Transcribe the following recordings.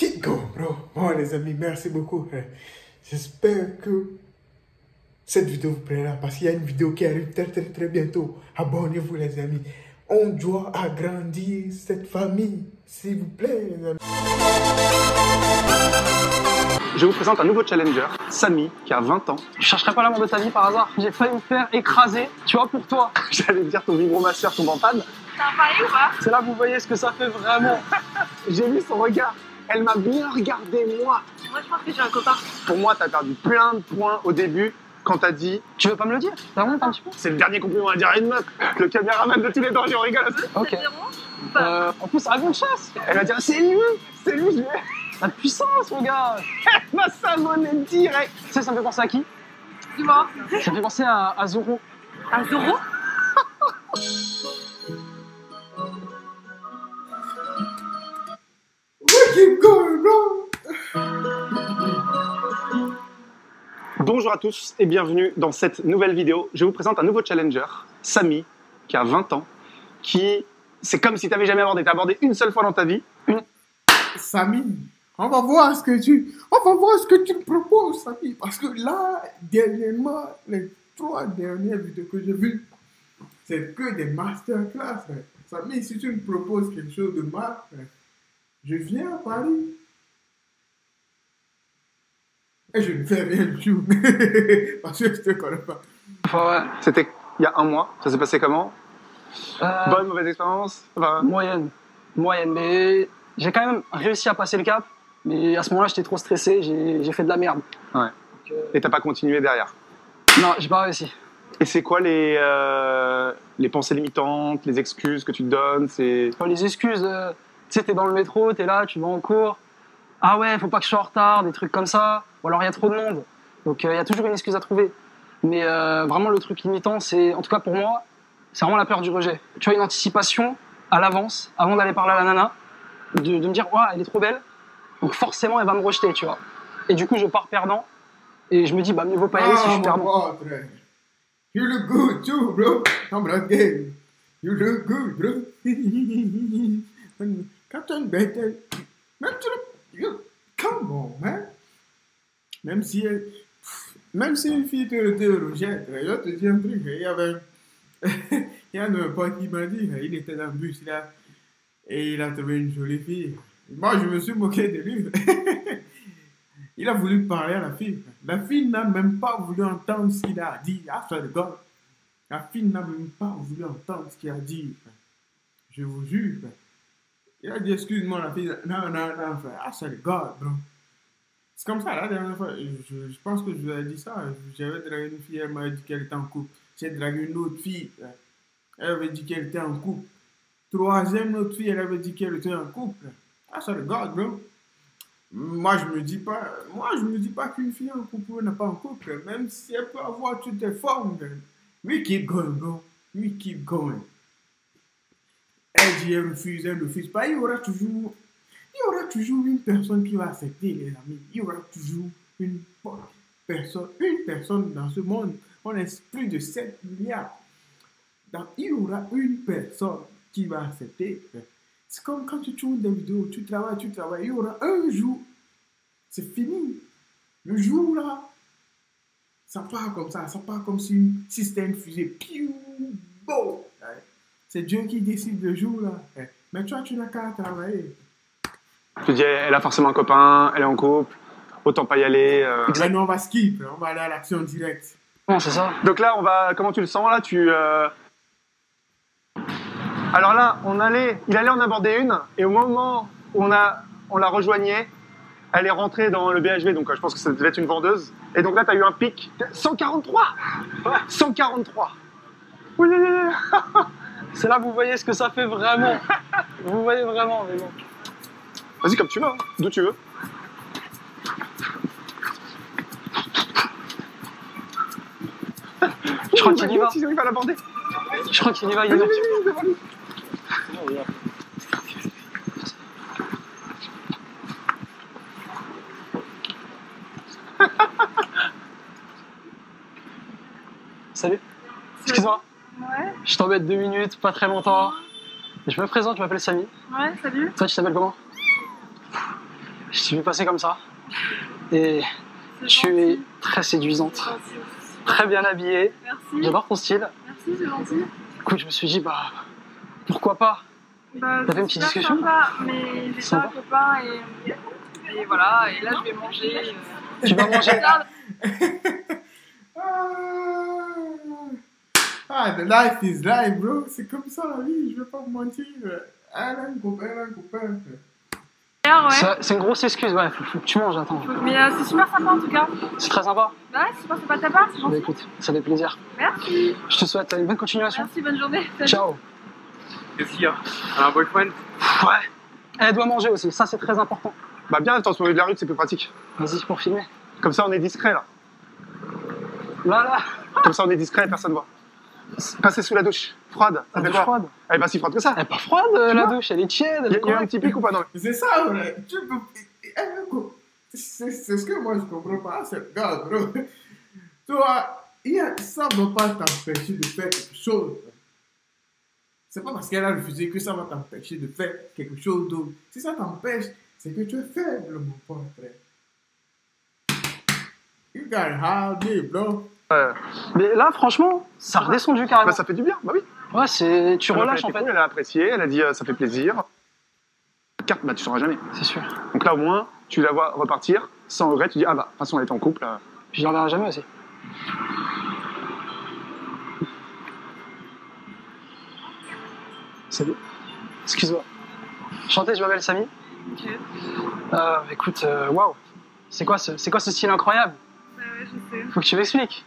Keep going, bro. Bon, les amis, merci beaucoup. J'espère que cette vidéo vous plaira parce qu'il y a une vidéo qui arrive très bientôt. Abonnez-vous, les amis. On doit agrandir cette famille, s'il vous plaît, les amis. Je vous présente un nouveau challenger, Samy, qui a 20 ans. Tu chercherais pas l'amour de ta vie par hasard? J'ai failli me faire écraser, tu vois, pour toi. J'allais te dire ton vibromasseur tombe en panne. T'as failli ou pas? C'est là que vous voyez ce que ça fait vraiment. J'ai vu son regard. Elle m'a bien regardé, moi. Moi, je pense que j'ai un copain. Pour moi, t'as perdu plein de points au début quand t'as dit Tu veux pas me le dire? T'as honte un petit peu? c'est le dernier compliment à dire à une meuf. Le caméraman de tous les dangers, on rigole. Ok. C'est zéro ou pas? En plus, ça avion de chasse. Elle va dire c'est lui, je vais. La puissance, mon gars. Elle m'a savonné direct. Tu sais, ça me fait penser à qui? Dis-moi. Ça me fait penser à Zoro. À Zoro? Keep going, bro. Bonjour à tous et bienvenue dans cette nouvelle vidéo. Je vous présente un nouveau challenger, Samy, qui a 20 ans, c'est comme si tu n'avais jamais abordé. Tu as abordé une seule fois dans ta vie. Samy, on va voir ce que tu me proposes, Samy. Parce que là, dernièrement, les 3 dernières vidéos que j'ai vues, c'est que des masterclass. Samy, si tu me proposes quelque chose de mal, je viens à Paris. Et je ne fais rien du tout. Parce que je te connais pas. Ouais. C'était il y a un mois. Ça s'est passé comment? Bonne, mauvaise expérience? Enfin, Moyenne, mais j'ai quand même réussi à passer le cap. Mais à ce moment-là, j'étais trop stressé, j'ai fait de la merde. ouais. Donc, Et t'as pas continué derrière. non, j'ai pas réussi. Et c'est quoi les pensées limitantes, les excuses que tu te donnes? Enfin, les excuses, tu sais, t'es dans le métro, t'es là, tu vas en cours. Ah ouais, faut pas que je sois en retard, des trucs comme ça. Ou alors il y a trop de monde. Donc il y a toujours une excuse à trouver. Mais vraiment, le truc limitant, c'est, en tout cas pour moi, c'est vraiment la peur du rejet. Tu vois, une anticipation à l'avance, avant d'aller parler à la nana, de me dire, ouais, elle est trop belle. Donc forcément, elle va me rejeter, tu vois. Et du coup, je pars perdant. Et je me dis, bah, mieux vaut pas y aller si je suis perdant. You look good too, bro. I'm not gay. You look good, bro. Captain Better. Même come on, man. Même si une fille te rejette, je te dis un truc. Il y a un pote qui m'a dit, il était dans le bus là, et il a trouvé une jolie fille. Moi, je me suis moqué de lui. Il a voulu parler à la fille. La fille n'a même pas voulu entendre ce qu'il a dit. Ah, ça God. La fille n'a même pas voulu entendre ce qu'il a dit. Je vous jure. Il a dit, excuse-moi, la fille. Non, frère. Ah, c'est God, bro. C'est comme ça, la dernière fois, je pense que je vous ai dit ça. J'avais dragué une fille, elle m'avait dit qu'elle était en couple. J'ai dragué une autre fille. Elle avait dit qu'elle était en couple. Troisième autre fille, elle avait dit qu'elle était en couple. Ah, c'est God, bro. Moi, je me dis pas qu'une fille en couple n'est pas en couple, même si elle peut avoir toutes les formes. We keep going, bro. We keep going. Elle dit, elle refuse pas. Il y aura toujours une personne qui va accepter, les amis. Il y aura toujours une personne dans ce monde. On est plus de 7 milliards. Donc, il y aura une personne qui va accepter. C'est comme quand tu tournes des vidéos, tu travailles, il y aura un jour, c'est fini. Le jour là, ça part comme ça part comme si c'était une fusée. Piou, bon. C'est Dieu qui décide le jour là. Mais toi, tu n'as qu'à travailler. Tu dis, elle a forcément un copain, elle est en couple, autant pas y aller. Exactement, on va skip, on va aller à l'action directe. Non, c'est ça. Donc là, comment tu le sens là? Alors là, il allait en aborder une, et au moment où on la rejoignait, elle est rentrée dans le BHV, donc je pense que ça devait être une vendeuse. Et donc là, tu as eu un pic. 143 ouais. 143 Oui. C'est là que vous voyez ce que ça fait vraiment. Vous voyez vraiment, mais bon. Vas-y, comme tu veux, hein. D'où tu veux. Je crois qu'il y va. Il va l'aborder. Je crois qu'il y va, il y a Salut. Excuse-moi. Ouais. Je t'embête 2 minutes, pas très longtemps. Je me présente, je m'appelle Samy. Ouais, salut. Toi, tu t'appelles comment? Je t'ai vu passer comme ça. Et C'est tu gentil. es très séduisante, C'est gentil. très bien habillée. Merci. J'adore ton style. Merci, c'est gentil. Écoute, je me suis dit, bah, pourquoi pas? Bah, T'as fait une petite super discussion? sympa, mais j'ai pas Sympa. un copain et voilà. Et là, je vais manger. Tu vas manger. Regarde, Ah, the life is life, bro. C'est comme ça la vie, je vais pas vous mentir. Elle a un copain, elle a un copain. ouais. C'est une grosse excuse, ouais, faut que tu manges, attends. Mais c'est super sympa en tout cas. C'est très sympa. Bah, ouais, c'est super sympa de ta part, c'est Bah gentil. écoute, ça fait plaisir. Merci. Je te souhaite une bonne continuation. Merci, bonne journée. Salut. Ciao. Qu'est-ce qu'il y a? Un boyfriend? Ouais. Elle doit manger aussi, ça c'est très important. Bah bien, attends, sur le milieu de la rue, c'est plus pratique. Vas-y pour filmer. Comme ça, on est discret, là. Là, Comme ça, on est discret, personne voit. Passer sous la douche. Froide. Ça elle fait est quoi? froide. Elle est pas si froide que ça. Elle est pas froide la vois douche, elle est tiède. Il y a Elle est un petit pic ou pas? Non. C'est ça, ouais. Tu peux. C'est ce que moi je comprends pas. C'est regarde, bro. Toi, ça ne va pas t'empêcher de faire quelque chose. C'est pas parce qu'elle a refusé que ça va t'empêcher de faire quelque chose d'autre. Si ça t'empêche, c'est que tu es faible, mon pote. You got hard day, bro. Mais là, franchement, ça a redescendu carrément. Bah, ça fait du bien, bah oui. Ouais, c'est... tu Elle a relâches été en fait. cool, elle a apprécié, elle a dit ça fait plaisir. La carte, bah tu sauras jamais. C'est sûr. Donc là, au moins, tu la vois repartir sans regret. Tu dis, ah bah, de toute façon, elle est en couple. Puis je l'enverrai jamais aussi. Salut. Excuse-moi. Chanter, je m'appelle Samy. Ok. Écoute, waouh. C'est quoi ce style incroyable? Bah ouais, je sais. Faut que tu m'expliques.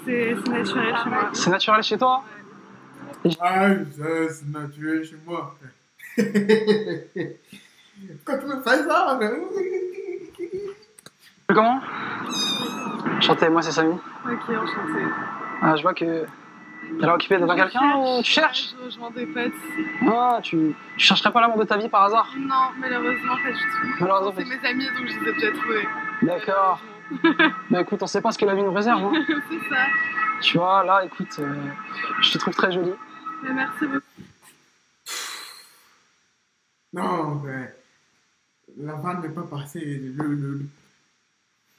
C'est naturel chez moi. C'est naturel chez toi? Ah, c'est naturel chez moi. Quand tu me fais ça, Comment? Chanter, moi c'est Samy. Ok, enchantée. Ah, je vois que t'as l'air occupé devant quelqu'un ou tu cherches? Je rejoins des potes. Ah, tu chercherais pas l'amour de ta vie par hasard? Non, malheureusement, pas du tout. Malheureusement, C'est mes amis, donc je les ai déjà trouvés. D'accord. Bah écoute, on sait pas ce que la vie nous réserve. Hein. C'est ça. Tu vois, là, écoute, je te trouve très jolie. Mais merci beaucoup. Non, mais la vanne n'est pas passée.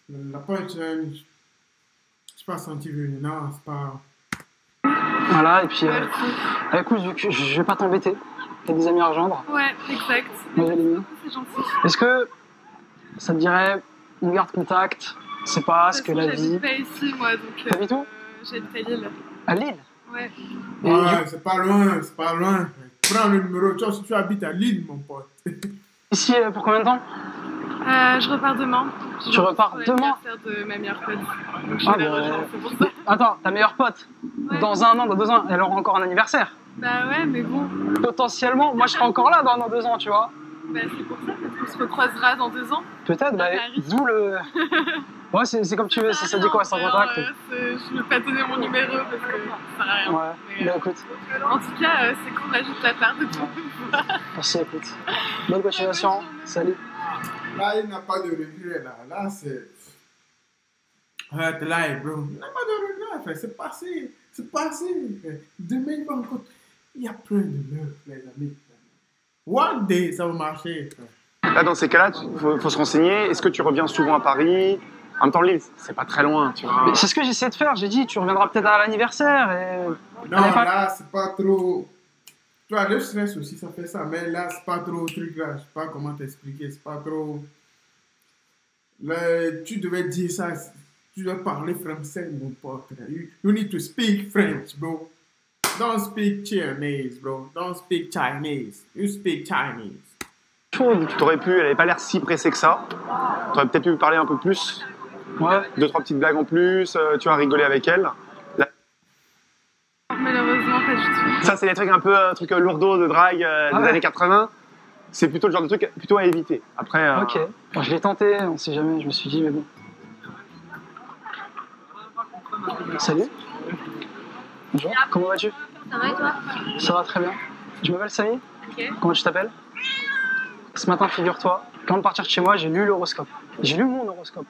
La punchline, je suis pas senti venir. Non, c'est pas. Voilà, et puis, Merci. écoute, vu que je vais pas t'embêter, t'as des amis à rejoindre. Ouais, exact. Moi, j'ai les miens. C'est gentil. Est-ce que ça te dirait, on garde contact, c'est pas ce que la vie. J'habite pas ici, moi, donc. T'habites où? J'habite à Lille. À Lille? Ouais. Et Ouais, c'est pas loin, c'est pas loin. Prends le numéro, tu vois, si tu habites à Lille, mon pote. ici, pour combien de temps? Je repars demain. Tu repars demain? C'est l'anniversaire de ma meilleure pote. Donc je Ah, vais les bah, rejoindre, c'est pour ça. Attends, ta meilleure pote, Ouais. dans un an, dans 2 ans, elle aura encore un anniversaire. Bah ouais, mais bon. Potentiellement, moi je serai encore là dans 2 ans, tu vois. Bah c'est pour ça, peut-être qu'on se recroisera dans 2 ans. Peut-être, bah, Paris. d'où le. Ouais, c'est comme tu veux, ça dit quoi, sans Alors, contact? je vais pas donner mon numéro parce que ça sert à rien. Ouais, Mais, bah écoute, en tout cas, c'est courageux de ta part de tout. merci, écoute. Bonne continuation, salut. Là, il n'y a pas de regret, là. Là, c'est. Hurt life, bro. Il n'y a pas de regret, frère. C'est passé. C'est passé, frère. Demain, il va encore. Il y a plein de meufs, les amis. One day, ça va marcher, frère. Là, dans ces cas-là, il faut se renseigner. Est-ce que tu reviens souvent à Paris? En même temps, Lille, c'est pas très loin, tu vois. Mais c'est ce que j'essaie de faire, j'ai dit, tu reviendras peut-être à l'anniversaire et. Non, Elle est pas- là, c'est pas trop. Tu vois, le stress aussi, ça fait ça. Mais là, c'est pas trop truc là. Je sais pas comment t'expliquer. C'est pas trop. Là, tu devais dire ça. Tu dois parler français, mon pote. You need to speak French, bro. Don't speak Chinese, bro. Don't speak Chinese. You speak Chinese. Chaude. T'aurais pu, elle avait pas l'air si pressée que ça. T'aurais peut-être pu parler un peu plus. Ouais. 2-3 petites blagues en plus, tu vas rigoler avec elle. Malheureusement, pas du tout. Ça, c'est des trucs un peu lourdeaux de drague des ouais. années 80. C'est plutôt le genre de truc plutôt à éviter. Après, Ok. Bon, je l'ai tenté, on sait jamais, je me suis dit, mais bon. Salut. Bonjour, comment vas-tu? Ça va et toi? Ça va très bien. Je m'appelle Samy. Ok. Comment tu t'appelles? Ce matin, figure-toi, avant de partir de chez moi, j'ai lu l'horoscope. J'ai lu mon horoscope.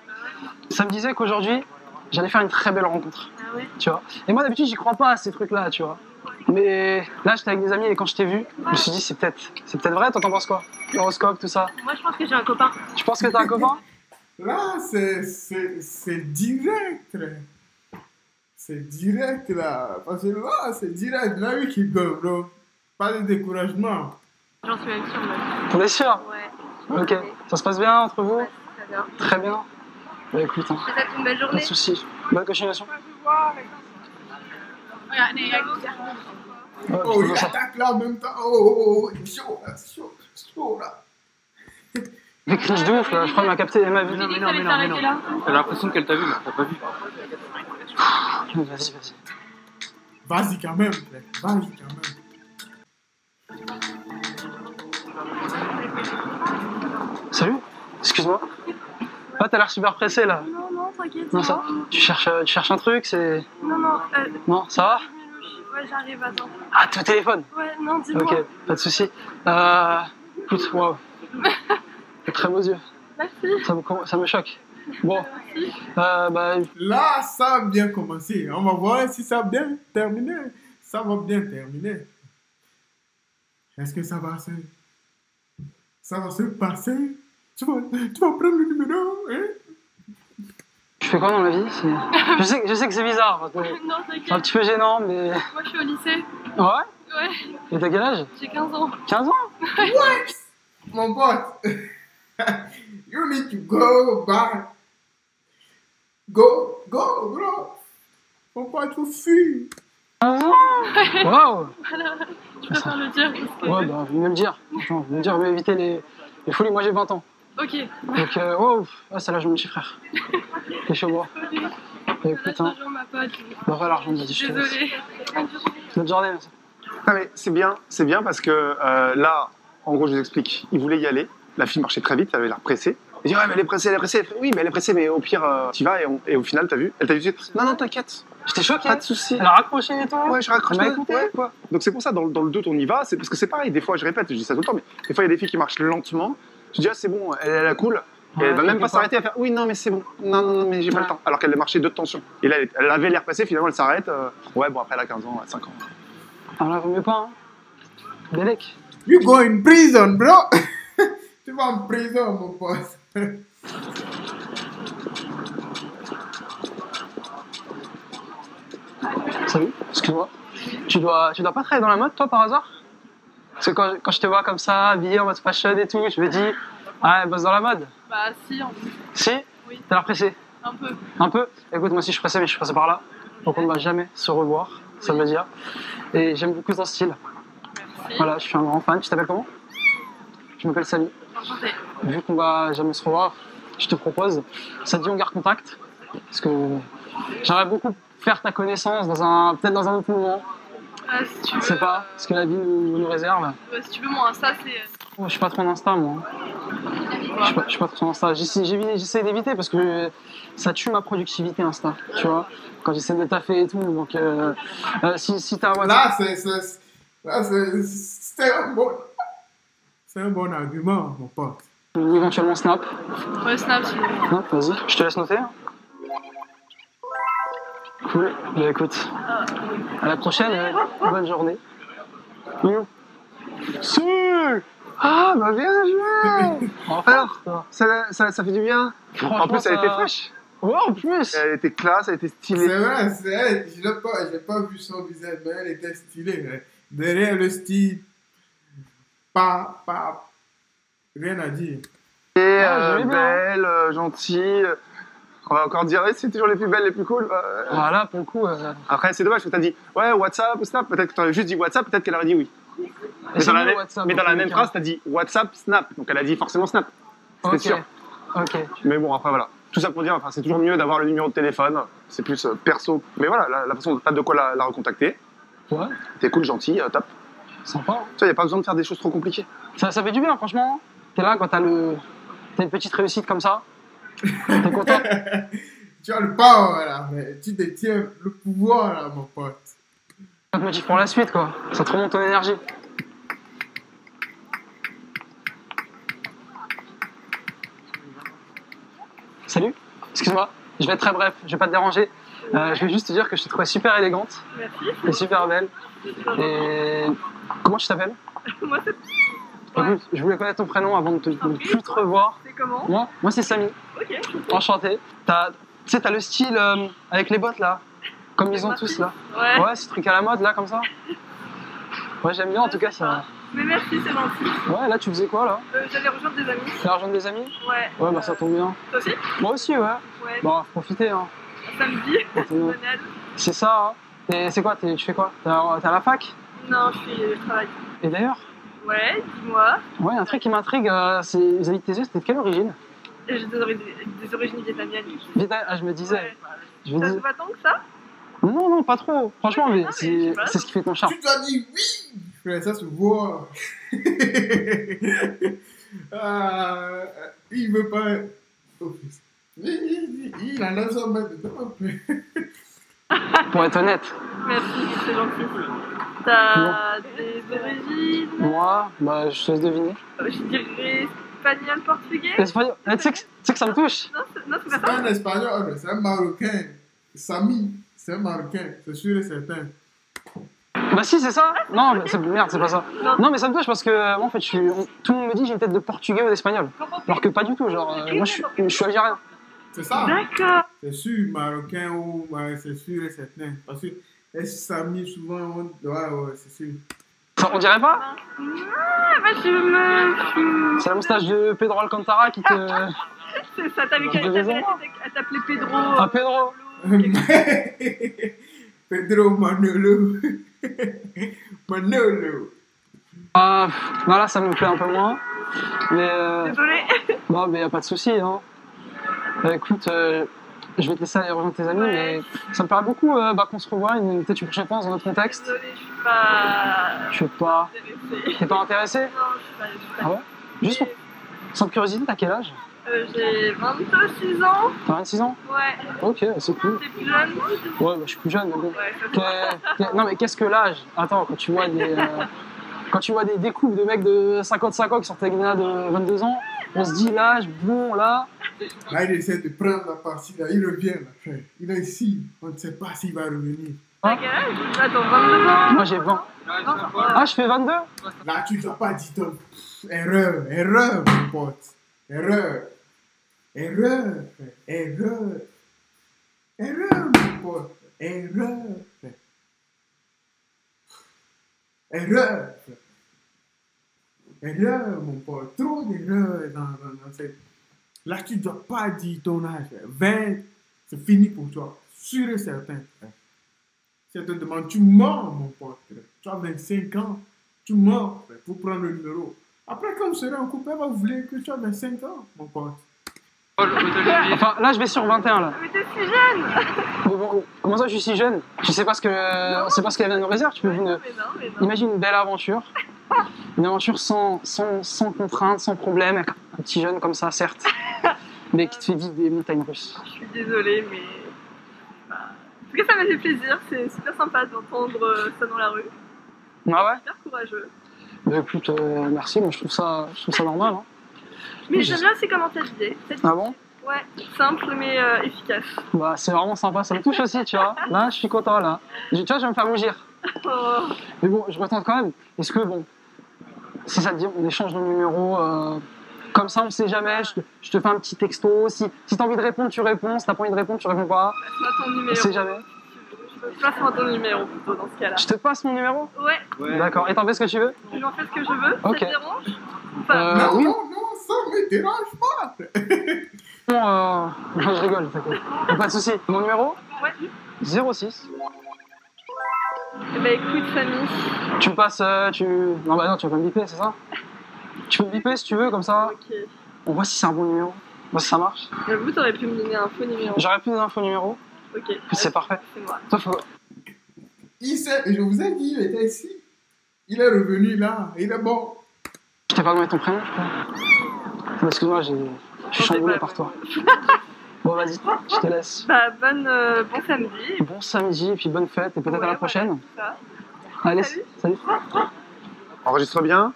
Ça me disait qu'aujourd'hui, j'allais faire une très belle rencontre, Ah ouais? tu vois. Et moi, d'habitude, j'y crois pas à ces trucs-là, tu vois. Mais là, j'étais avec des amis et quand je t'ai vu, je me suis dit, c'est peut-être vrai, toi t'en penses quoi? L'horoscope, tout ça. Moi, je pense que j'ai un copain. Tu penses que t'as un copain? Là, c'est direct. C'est direct, là. Parce que là, c'est direct. Là, oui, qui go, bro. Pas de découragement. J'en suis même sûre, moi. T'en es sûr? Ouais. Ok. Ça se passe bien entre vous? Ouais, très bien. Très bien. Bah écoute, hein, Je te souhaite une belle pas journée. de soucis. Bonne continuation. Ouais, Oh, je il vois ça. attaque là en même temps. Oh, chaud, là, chaud, là. Il cringe de ouf là, je crois qu'il m'a capté, elle m'a vu. Tu dis que t'allais t'arrêter là. T'as l'impression qu'elle t'a vu, mais t'as pas vu. Vas-y. Vas-y quand même, frère. Vas-y quand même. Salut, excuse-moi. Ah, t'as l'air super pressé là. Non, t'inquiète. Non, ça. Tu cherches un truc, c'est. Non, Non, ça va? ouais, j'arrive, attends. Ah, t'es au téléphone. Ouais, non, dis-moi. Ok, pas de soucis. Écoute, waouh. T'as très beaux yeux. Merci. Ça me choque. Bon, bah, Là, ça a bien commencé. On va voir si ça a bien terminé. Ça va bien terminer. Est-ce que ça va se passer? Tu vas prendre le numéro, hein? tu fais quoi dans la vie? Je sais que c'est bizarre, parce que Non, c'est un t'inquiète. petit peu gênant, mais. Moi, je suis au lycée. Ouais? Ouais, Et t'as quel âge? j'ai 15 ans. 15 ans? Mon pote, you need to go back. Go, bro. Faut pas tout fuir. 15 ans? Waouh! Tu préfères le dire parce que... Ouais, bah, vous me le dire. Attends, vous me dire, on va éviter les folies. Moi, j'ai 20 ans. Ok. Donc, wow, c'est l'âge de mon petit frère. T'es chaud, moi. Bah, Là, écoute, je hein. rejoins ma pote. Bah, voilà, l'argent, vas-y, je te laisse. Désolée. Bonne journée, merci. Ah mais c'est bien parce que là, en gros, je vous explique. Il voulait y aller. La fille marchait très vite, elle avait l'air pressée. Il dit ouais, mais elle est pressée. Elle fait, oui, mais elle est pressée, mais au pire, t'y vas et au final, t'as vu? Elle t'a dit tout de suite, non, t'inquiète. J'étais choqué. Pas de soucis. Elle a raccroché et tout. Ouais, je raccroche. Elle m'a écouté. Ouais, quoi. Donc c'est pour ça, dans le doute, on y va. C'est parce que c'est pareil. Des fois, je répète, je dis ça tout le temps, mais des fois, il y a des filles qui marchent lentement. Je dis ah, c'est bon, elle est cool. Et elle va même pas s'arrêter à faire oui, non, mais c'est bon. Non, mais j'ai pas le temps. Alors qu'elle marchait de tension. Et là, elle avait l'air pressée, finalement, elle s'arrête. Ouais, bon, après, elle a 15 ans, 5 ans. Alors là, vaut mieux pas, hein. Bélec. You go in prison, bro. Tu vas en prison, mon pote. Salut, excuse-moi. Tu dois pas travailler dans la mode, toi, par hasard? Parce que quand je te vois comme ça, habillé en mode fashion et tout, je me dis, ah, elle bosse dans la mode. Bah, si, en plus. Si? Oui. T'as l'air pressé? Un peu. Un peu? Écoute, moi aussi je suis pressé, mais je suis pressé par là. Donc on ne va jamais se revoir, ça veut dire. Et j'aime beaucoup ton style. Merci. Voilà, je suis un grand fan. Tu t'appelles comment? Je m'appelle Samy. Enchantée. Vu qu'on va jamais se revoir, je te propose, ça te dit on garde contact? Parce que j'aimerais beaucoup faire ta connaissance peut-être dans un autre moment. Ah, si tu Je veux. sais pas, ce que la vie nous réserve. Si tu veux, mon Insta, c'est. Oh, je suis pas trop en Insta, moi. Je suis pas trop en Insta. J'essaie d'éviter parce que ça tue ma productivité, Insta. Tu vois, quand j'essaie de taffer et tout. Donc, si t'as un WhatsApp. Là, c'est un bon argument, mon pote. Ou éventuellement Snap. Ouais, Snap, si tu veux. Snap, vas-y, je te laisse noter. Cool, bah écoute, à la prochaine, bonne journée. Ah, bah bien joué. Alors, Ça fait du bien. En plus, elle était fraîche. Ouais, en plus. Elle était classe, elle était stylée. C'est vrai, je l'ai pas vu son visage, mais elle était stylée. Hein. Derrière le style, rien à dire. Et j'aimais bien. belle, gentille. On va encore dire, c'est toujours les plus belles, les plus cool. Voilà, pour le coup. Après, c'est dommage que tu as dit, ouais, WhatsApp ou Snap. Peut-être que tu aurais juste dit WhatsApp, peut-être qu'elle aurait dit oui. Mais dans la même phrase, tu as dit WhatsApp, Snap. Donc elle a dit forcément Snap. C'était sûr. Ok. Mais bon, après, voilà. Tout ça pour dire, enfin, c'est toujours mieux d'avoir le numéro de téléphone. C'est plus perso. Mais voilà, la façon, t'as de quoi la recontacter. Ouais, T'es cool, gentil, top. sympa. Tu vois, y a pas besoin de faire des choses trop compliquées. Ça fait du bien, franchement. T'es là quand t'as une petite réussite comme ça. T'es content. Tu as le power, là, mais tu détiens le pouvoir, là, mon pote. Ça te motive pour la suite, quoi. Ça te remonte ton énergie. Salut, excuse-moi, je vais être très bref, je vais pas te déranger. Je vais juste te dire que je te trouvais super élégante Merci. et super belle. Et comment tu t'appelles? Moi, c'est Écoute, je voulais connaître ton prénom avant de ne plus te revoir. c'est comment? Moi c'est Samy. Ok. Enchanté. Tu sais, t'as le style avec les bottes là, comme ils ont tous là. Ouais. Ouais, ce truc à la mode là, comme ça. Ouais, j'aime bien en tout cas ça. Mais merci, c'est gentil. Ouais, là tu faisais quoi là? J'allais rejoindre des amis. T'as rejoint des amis? Ouais. Ouais, bah ça tombe bien. Toi aussi? Moi aussi, ouais. Ouais. Bon, faut profiter, hein. Samedi. Banal. C'est ça, hein. C'est quoi? Tu fais quoi? T'es à la fac? Non, je travaille. Et d'ailleurs, Ouais, dis-moi. ouais, un truc qui m'intrigue, c'est vis-à-vis de tes yeux, c'était de quelle origine? J'ai des origines vietnamiennes. Ah, je me disais. Ouais. Je me Ça disais. te va tant que ça? Non, pas trop. Franchement, Ouais, mais non, mais je sais pas. c'est ce qui fait ton charme. Tu dois dire oui. Frère, ça se voit. Il veut pas. Oh, il a 900 mètres dedans. Pour être honnête, Merci, c'est gentil. T'as des origines, moi, bah, je te laisse deviner. je dirais espagnol, portugais? Espagnol. Tu sais que ça me touche. Non, c'est C'est pas pas ça. un espagnol, c'est un marocain. Samy, c'est un marocain, c'est sûr et certain. Bah si, c'est ça. Non, mais merde, c'est pas ça. Non. Non, mais ça me touche parce que moi, en fait, tout le monde me dit que j'ai une tête de portugais ou d'espagnol. Alors que pas du tout, genre, moi, je suis algérien. C'est ça. D'accord. C'est sûr, marocain ou. Ouais, c'est sûr et certain. Parce que les Samy, souvent, ouais, c'est sûr. On dirait pas? Ah, bah je me... C'est la moustache de Pedro Alcantara qui te... C'est ça, t'as vu Je qu'elle devais voir. t'appelait Pedro. Ah, Pedro. Pedro Manolo. Manolo. Ah, voilà, ça me plaît un peu moins. Mais, Désolée. bon, mais y a pas de souci, hein. Écoute, je vais te laisser aller rejoindre tes amis, Ouais. mais ça me paraît beaucoup qu'on se revoie peut-être une prochaine fois dans un autre contexte. Désolée, je suis pas Je sais pas. intéressée. T'es pas intéressé? Non, je suis pas. Ah ouais? Juste pour... Sans curiosité, t'as quel âge? J'ai 26 ans. T'as 26 ans? Ouais. Ok, c'est cool. T'es plus jeune? Ouais, bah, je suis plus jeune, mais bon. Ouais, ça se voit. Non, mais qu'est-ce que l'âge? Attends, quand tu vois des couples de mecs de 55 ans qui sortent avec des nanas de 22 ans, on se dit l'âge, bon, là. Là, il essaie de prendre la partie, là. Il revient, là, frère. Il est ici. On ne sait pas s'il va revenir. T'as quel âge? Attends, 22 ans? Moi, j'ai 20. Ah, je fais 22? Là, tu ne dois pas dire ton. Erreur, mon pote. Erreur, frère. Erreur, mon pote. Frère. Erreur, mon pote. Trop d'erreurs dans cette. Là, tu ne dois pas dire ton âge. 20, c'est fini pour toi. Sûr et certain. Frère. Si elle te demande, tu mens, mon pote. Frère. Tu as 25 ans. Tu mens, frère, pour prendre le numéro. Après, quand vous serez en couple, elle va vouloir que tu as 25 ans, mon pote. Enfin, là, je vais sur 21, là. Mais t'es si jeune! Mais bon, comment ça, je suis si jeune? Je sais pas ce que l'avenir nous réserve. Tu peux Mais non. imagine une belle aventure. Une aventure sans contraintes, sans problème, avec un petit jeune comme ça, certes, mais qui te fait vivre des montagnes russes. Je suis désolée, mais. Bah, en tout cas, ça m'a fait plaisir. C'est super sympa d'entendre ça dans la rue. Ah ouais? Super courageux. Bah écoute, merci, moi je trouve ça normal. Hein. Mais j'aime bien aussi comment t'as l'idée. Ah bon? Ouais, simple mais efficace. Bah c'est vraiment sympa, ça me touche aussi, tu vois. Là, je suis content, là. Tu vois, je vais me faire rougir. Oh. Mais bon, je retente quand même. Est-ce que, bon, si ça te dit, on échange nos numéros, comme ça, on sait jamais, je te fais un petit texto. Si t'as envie de répondre, tu réponds. Si t'as pas envie de répondre, tu réponds pas. Passe-moi ton On numéro. sait jamais. Passe-moi ton numéro plutôt dans ce cas-là. Je te passe mon numéro? Ouais, D'accord, et t'en fais ce que tu veux? j'en fais ce que je veux. Ok. Ça te dérange? Enfin, Non, Oui. non, ça me dérange pas. Non, je rigole, t'inquiète. Pas de soucis. Mon numéro? ouais. 06. Eh ben écoute, Samy. Tu me passes, Non, bah non, tu vas pas me biper, c'est ça? Tu peux me biper si tu veux, comme ça, Ok. on voit si c'est un bon numéro. Moi, si ça marche. J'avoue, t'aurais pu me donner un faux numéro. J'aurais plus d'infos numéro. Ok. C'est parfait. C'est moi. Toi, faut... Il sait, je vous ai dit, il était ici. Il est revenu là. Il est bon. Je t'ai pas donné ton prénom, je crois. Excuse-moi, je suis chamboulé par toi. Bon, vas-y, je te laisse. Bah, bon samedi. Bon samedi, et puis bonne fête, et peut-être à la Ouais, prochaine. Ça. Allez, Salut. salut. Enregistre bien.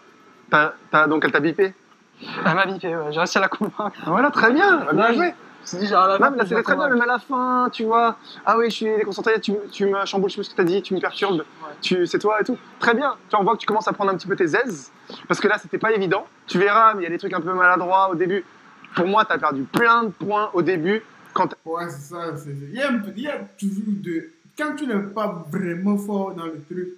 Donc elle t'a bipé. Elle m'a bipé, ouais. J'ai réussi à la convaincre. Voilà, très bien, bien joué. me suis dit, j'ai rien à Non, faire, mais là, je c'était vais très bien, convaincre. même à la fin, tu vois. Ah oui, je suis déconcentré, tu me chamboules, je sais pas ce que t'as dit, tu me perturbes, c'est toi et tout. Très bien, tu vois, on voit que tu commences à prendre un petit peu tes aises, parce que là, c'était pas évident. Tu verras, mais il y a des trucs un peu maladroits au début. Pour moi, t'as perdu plein de points au début. Ouais, c'est ça. Il y a toujours de. Quand tu n'es pas vraiment fort dans le truc,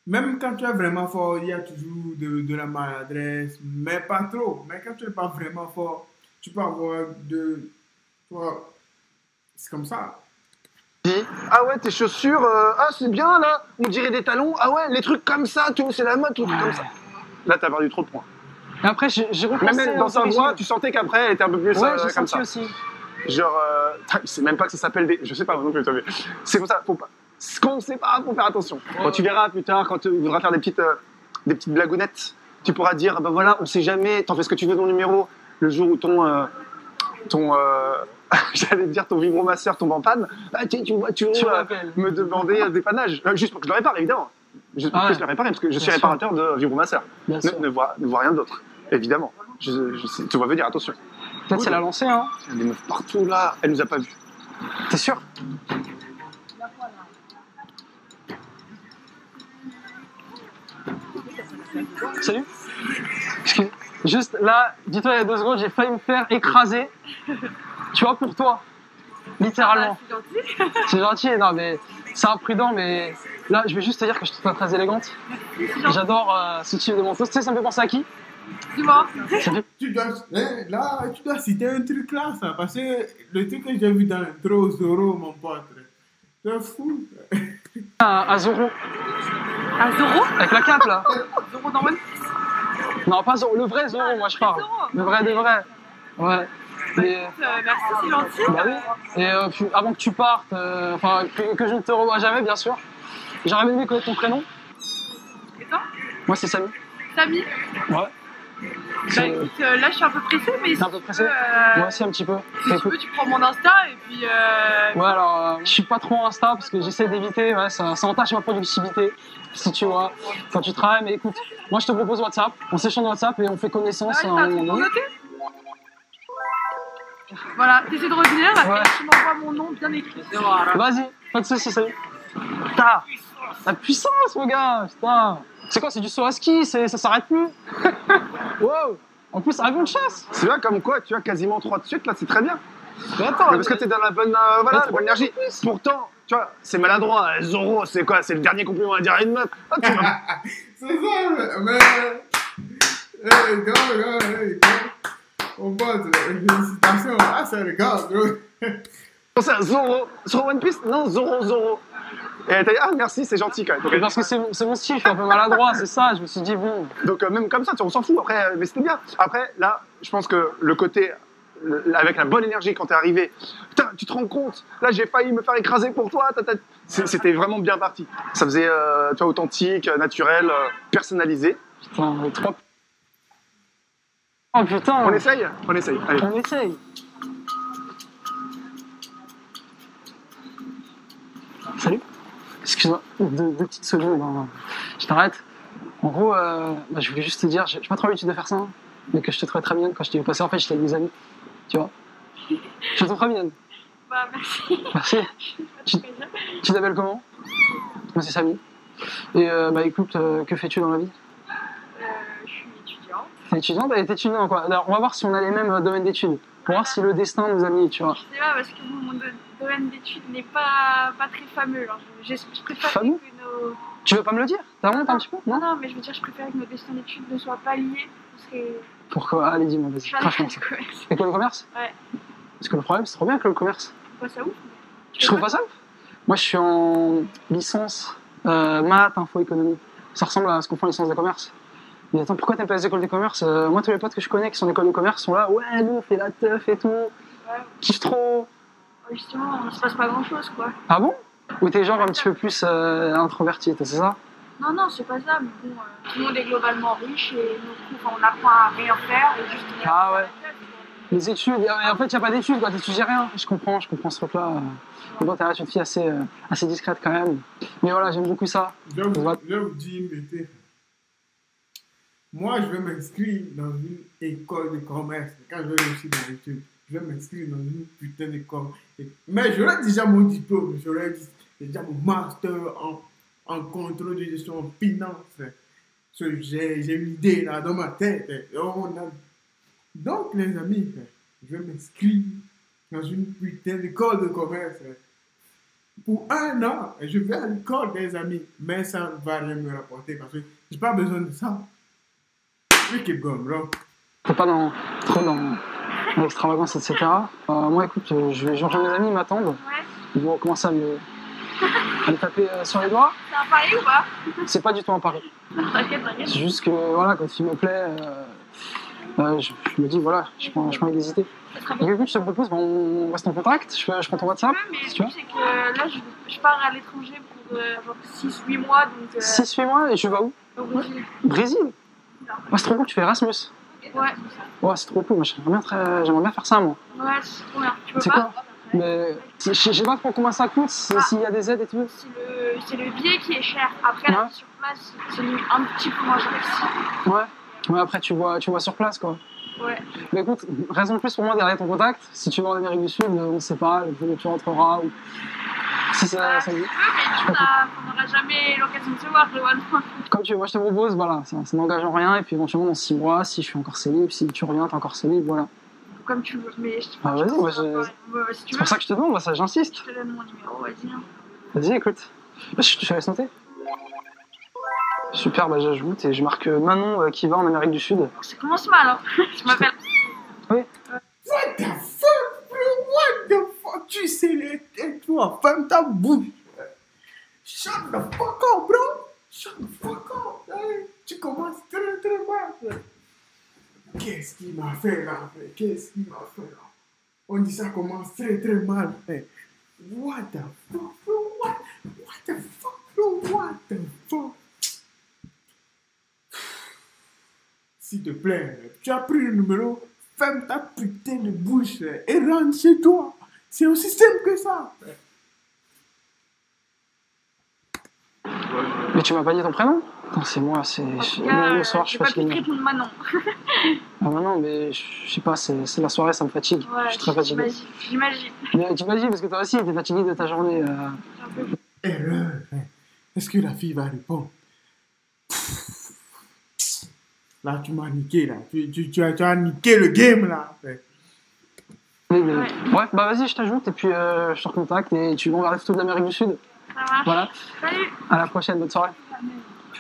même quand tu es vraiment fort, il y a toujours de la maladresse, mais pas trop. Mais quand tu n'es pas vraiment fort, tu peux avoir de. Tu vois, c'est comme ça. Ah ouais, tes chaussures, ah c'est bien là, on dirait des talons. Ah ouais, les trucs comme ça, tout, c'est la mode, tout comme ça. Là, t'as perdu trop de points. Et après, j'ai repensé Même dans aux sa origines. voix, tu sentais qu'après, elle était un peu plus Ouais, j'ai comme senti ça. aussi. Genre, il sait même pas que ça s'appelle des. Je sais pas non plus, mais c'est comme ça, faut pas. Ce qu'on sait pas, faut faire attention. Quand tu verras plus tard, quand tu voudras faire des petites blagounettes, tu pourras dire, bah voilà, on sait jamais, t'en fais ce que tu veux de mon numéro, le jour où j'allais te dire ton vibromasseur tombe en panne, bah, tu m'appelles. me demander dépannage. Juste pour que je le répare, évidemment. Juste pour que je le répare, parce que je suis Bien sûr. réparateur de vibromasseur. Bien sûr. Ne vois rien d'autre, évidemment. Tu vois venir, attention. Peut-être c'est la lancée, hein. Il y a des meufs partout là, elle nous a pas vus. T'es sûr? Salut. Excuse. Juste là, dis-toi, il y a 2 secondes, j'ai failli me faire écraser. Tu vois, pour toi. Littéralement. Ah, c'est gentil. C'est gentil, non mais c'est imprudent, mais là, je vais juste te dire que je te trouve très élégante. J'adore ce type de manteau. Tu sais, ça me fait penser à qui? Dis-moi. Ça fait... Là, tu dois citer un truc là, ça. Parce que le truc que j'ai vu dans l'intro, Zoro, mon pote. C'est fou. à Zoro, Un Zoro. avec la cape là. Zoro dans One Piece. Non, pas Zoro, le vrai Zoro, moi je parle. Zoro. Le vrai de vrai. Ouais. Et, Merci, c'est gentil. bah oui. Et puis, avant que tu partes, enfin que je ne te revoie jamais, bien sûr. J'aurais aimé connaître ton prénom. Et toi? Moi c'est Samy. Samy. Ouais. Bah écoute, là je suis un peu pressée, mais T'es un peu pressé? tu Moi aussi un petit peu. si tu veux, tu prends mon Insta et puis. Ouais, alors je suis pas trop Insta parce que j'essaie d'éviter, ouais, ça entache ma productivité, si tu vois, quand tu travailles. Mais écoute, moi je te propose WhatsApp, on s'échange WhatsApp et on fait connaissance Ouais, à t'as un un truc moment pour donné. noter? Voilà, t'essaies de revenir Ouais. et tu m'envoies mon nom bien écrit. Vas-y, pas de soucis, salut. Putain, la puissance, mon gars, putain. C'est quoi, c'est du saut à ski, ça s'arrête plus. Wow. En plus, avion de chasse. C'est bien comme quoi, tu as quasiment 3 de suite, là, c'est très bien. Mais attends, Mais parce que t'es dans la bonne, voilà, la bonne énergie. Pourtant, tu vois, c'est maladroit. Zoro, c'est quoi? C'est le dernier compliment à dire à une meuf. Ah, tu vois. C'est ça, mais. Hey, gars. Mon pote, félicitations. Ah, c'est le gars, bro. Pensez à Zoro. Sur One Piece? Non, Zoro. Et elle t'a dit, ah merci, c'est gentil quand même. mais parce que c'est mon style, je suis un peu maladroit, c'est ça. Je me suis dit, bon. Donc même comme ça, on s'en fout après, mais c'était bien. Après, là, je pense que le côté, avec la bonne énergie quand t'es arrivé, putain, tu te rends compte, là j'ai failli me faire écraser pour toi, c'était vraiment bien parti. Ça faisait, tu vois, authentique, naturel, personnalisé. Putain, 3. Oh putain. On essaye, allez. On essaye. Salut. Excuse-moi, 2 petites secondes. Hein. Je t'arrête. En gros, bah, je voulais juste te dire, j'ai pas trop l'habitude de faire ça, hein, mais que je te trouvais très mignonne quand je t'ai vu passer. En fait, j'étais avec des amis, tu vois. Je te trouve très mignonne. Bah merci. Merci. Tu t'appelles comment? Moi, c'est Samy. Et bah écoute, que fais-tu dans la vie? Je suis étudiante. T'es étudiante? Bah, t'es étudiante quoi. Alors, on va voir si on a les mêmes domaines d'études. Pour voir si le destin nous a mis, tu vois. Je sais pas parce que mon domaine d'études n'est pas très fameux. Alors, je préfère Fameux? que nos. Tu veux pas me le dire? T'as honte un petit peu? Non, Non? non, mais je veux dire, je préfère que nos destins d'études ne soient pas liés. Parce que Pourquoi? Allez, dis-moi, je vas-y, suis à crache-moi l'école ça. de commerce. École de commerce? Ouais. Parce que le problème, c'est trop bien que le commerce. Pas ça ouf. Tu trouves pas ça? Moi, je suis en licence maths, info, économie. Ça ressemble à ce qu'on fait en licence de commerce. Mais attends, pourquoi t'aimes pas les écoles de commerce? Moi, tous les potes que je connais qui sont en école de commerce sont là, ouais, nous, on fait la teuf et tout. Ouais. Kiffe trop. Justement, il se passe pas grand chose quoi. Ah bon? Ou t'es genre un petit peu plus introverti, c'est ça? Non, non, c'est pas ça, mais bon, tout le monde est globalement riche et nous, on apprend à rien faire et juste. Ah ouais. Les études, et en fait, il n'y a pas d'études, quoi, t'étudies rien. Je comprends ce truc-là. Mais bon, t'as l'air d'une fille assez discrète quand même. Mais voilà, j'aime beaucoup ça. Je vais vous dire, mettez. Moi, je vais m'inscrire dans une école de commerce. Quand je vais réussir dans l'étude, je vais m'inscrire dans une putain d'école. Mais j'aurais déjà mon diplôme, j'aurais déjà mon master en contrôle de gestion en finance. J'ai une idée là dans ma tête. Donc, les amis, je vais m'inscrire dans une putain d'école de commerce. Pour 1 an, je vais à l'école des amis. Mais ça ne va rien me rapporter parce que j'ai pas besoin de ça. We keep going, bro. T'es pas trop dans l'extravagance, etc. Moi, écoute, je vais rejoindre mes amis, ils m'attendent. Ouais. Ils vont commencer à me taper sur les doigts. C'est un pari ou pas? C'est pas du tout un pari. T'inquiète. C'est juste que, voilà, quand il me plaît, je me dis, voilà, je prends envie d'hésiter. Donc, écoute, je te propose, on reste en contact. Je prends ton WhatsApp, Ouais, mais si le tu veux. truc, c'est que là, je pars à l'étranger pour genre 6-8 mois, donc 6-8 mois, et je vais où? au Brésil. Brésil? Ouais, c'est trop cool, tu fais Erasmus. Ouais, Ouais, c'est trop cool, moi, j'aimerais bien faire ça, moi. ouais, c'est trop bien. Tu peux C'est pas? quoi? Mais je sais pas trop combien ça coûte, s'il y a des aides et tout. C'est le billet qui est cher. Après, la Ouais. vie sur place, c'est un petit peu moins cher ici. Ouais. Ouais, après, tu vois sur place, quoi. Ouais. Mais écoute, raison de plus pour moi de garder ton contact. Si tu vas en Amérique du Sud, on sait pas, le jour où tu rentreras, ou si ça dit. Tu peux, mais on n'aura jamais l'occasion de se voir, globalement. Comme tu veux, moi je te propose, voilà, ça n'engage en rien, et puis éventuellement dans 6 mois, si je suis encore célib, si tu reviens, t'es encore célib, voilà. Comme tu veux, mais je te Ah, vas-y, je moi, te- je- ouais, si tu C'est veux, pour ça que je te demande, ça j'insiste. je te donne mon numéro, vas-y. Hein. Vas-y, écoute. Je te laisse noter. Super, bah j'ajoute et je marque Manon qui va en Amérique du Sud. Ça commence mal, hein. Je m'appelle. What the fuck, bro? What the fuck? Tu sais les têtes, toi. Ferme ta bouche. Shut the fuck up, bro. Shut the fuck up. Hey, tu commences très très mal, frère. Qu'est-ce qu'il m'a fait là, frère? Qu'est-ce qu'il m'a fait là? On dit ça commence très très mal, frère. What the fuck, bro? What the fuck, bro? What the fuck? S'il te plaît, tu as pris le numéro, ferme ta putain de bouche et rentre chez toi. C'est aussi simple que ça. Mais tu m'as pas dit ton prénom? Attends, c'est moi, c'est. En tout Le cas, soir, je j'ai suis pas pu te fatigué. répondre maintenant. Ah bah non, mais je sais pas, c'est la soirée, ça me fatigue. Ouais, Je suis très fatigué. j'imagine. Mais tu m'imagines, parce que toi aussi, t'es fatigué de ta journée. Erreur. Est-ce que la fille va répondre? Là, tu m'as niqué, là. Tu as niqué le game, là. Ouais. Bref, bah vas-y, je t'ajoute, et puis je te recontacte, et tu m'enverras des photos de l'Amérique du Sud. Ça marche. Voilà. Salut. À la prochaine, bonne soirée.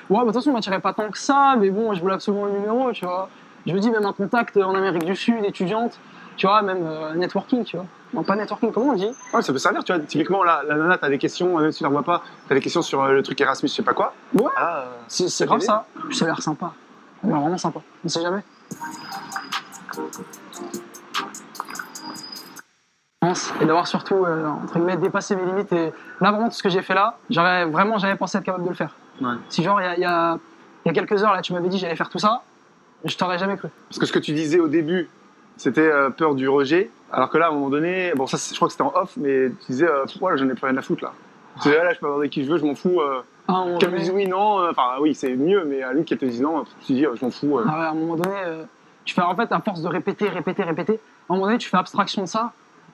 Ouais, bah de toute façon, on m'attirait pas tant que ça, mais bon, je voulais absolument le numéro, tu vois. Je me dis, même un contact en Amérique du Sud, étudiante, tu vois, même networking, tu vois. Non, pas networking, comment on dit? Ouais, ça peut servir, tu vois. Typiquement, là, la nana, t'as des questions, même si tu la vois pas, t'as des questions sur le truc Erasmus, je sais pas quoi. Ouais. Ah, C'est grave ça. Ça a l'air sympa. Ça a l'air vraiment sympa. On sait jamais. Et d'avoir surtout, entre guillemets, dépassé mes limites. Et là, vraiment, tout ce que j'ai fait là, j'aurais vraiment jamais pensé être capable de le faire. Ouais. Si, genre, il y a quelques heures, là, tu m'avais dit que j'allais faire tout ça, je t'aurais jamais cru. Parce que ce que tu disais au début, c'était peur du rejet. Alors que là, à un moment donné, bon, ça, je crois que c'était en off, mais tu disais, ouais, j'en ai plus rien à foutre là. Tu disais, là, je peux aborder qui je veux, je m'en fous. À un moment Qu'elle me donné- dise oui, non, enfin, oui, c'est mieux, mais à lui qui te dise non, tu dis, je m'en fous. Ah ouais, à un moment donné, tu fais en fait, à force de répéter, à un moment donné, tu fais abstraction de ça,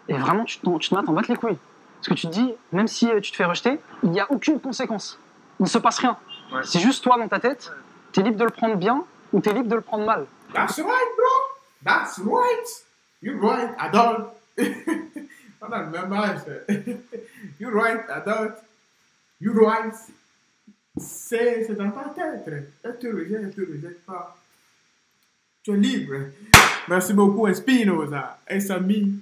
et vraiment, tu te mets à t'en battre les couilles. Parce que tu te dis, même si tu te fais rejeter, il n'y a aucune conséquence. Il ne se passe rien. Ouais. C'est juste toi dans ta tête, t'es libre de le prendre bien ou t'es libre de le prendre mal. That's right, bro. That's right. You're right, adult. On a le même âge. You're right, adult. You're right. C'est dans ta tête. Elle te rejette pas. Tu es libre. Merci beaucoup, Espinoza. Et Samy.